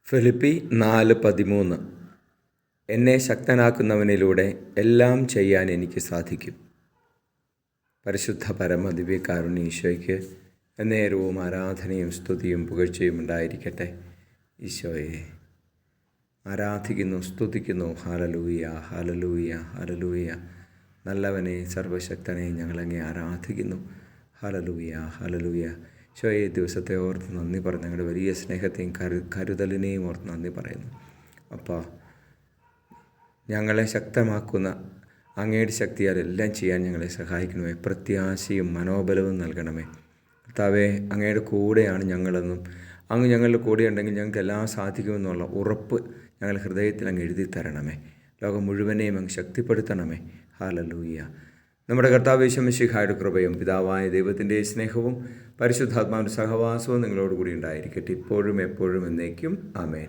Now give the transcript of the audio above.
Philippi 4:13 എന്നെ ശക്തനാക്കുന്നവനിലൂടെ എല്ലാം ചെയ്യാൻ എനിക്ക് സാധിക്കും. പരിശുദ്ധ പരമ ദിവ്യകാരുണ്യ ഈശോയ്ക്ക് നേരവും ആരാധനയും സ്തുതിയും പുകഴ്ചയും ഉണ്ടായിരിക്കട്ടെ. ഈശോയെ ആരാധിക്കുന്നു, സ്തുതിക്കുന്നു. ഹല്ലേലൂയ, ഹല്ലേലൂയ, ഹല്ലേലൂയ. നല്ലവനെ, സർവശക്തനെ ഞങ്ങളങ്ങേ ആരാധിക്കുന്നു. ഹല്ലേലൂയ, ഹല്ലേലൂയ. ഈശോയെ ദിവസത്തെ ഓർത്ത് നന്ദി പറഞ്ഞു. ഞങ്ങളുടെ വലിയ സ്നേഹത്തെയും കരുതലിനെയും ഓർത്ത് നന്ദി പറയുന്നു. അപ്പോൾ ഞങ്ങളെ ശക്തമാക്കുന്ന അങ്ങയുടെ ശക്തിയാൽ എല്ലാം ചെയ്യാൻ ഞങ്ങളെ സഹായിക്കണമേ. പ്രത്യാശയും മനോബലവും നൽകണമേ. കർത്താവേ, അങ്ങയുടെ കൂടെയാണ് ഞങ്ങളെന്നും അങ്ങ് ഞങ്ങളുടെ കൂടെ ഉണ്ടെങ്കിൽ ഞങ്ങൾക്ക് എല്ലാം സാധിക്കുമെന്നുള്ള ഉറപ്പ് ഞങ്ങളുടെ ഹൃദയത്തിൽ അങ്ങ് എഴുതി തരണമേ. ലോകം മുഴുവനെയും അങ്ങ് ശക്തിപ്പെടുത്തണമേ. ഹല്ലേലൂയ. നമ്മുടെ കർത്താവ് യേശു മിശിഹായുടെ കൃപയും പിതാവായ ദൈവത്തിൻ്റെ സ്നേഹവും പരിശുദ്ധാത്മാവിൻ്റെ സഹവാസവും നിങ്ങളോടുകൂടി ഉണ്ടായിരിക്കട്ടെ, ഇപ്പോഴും എപ്പോഴും എന്നേക്കും. ആമേൻ.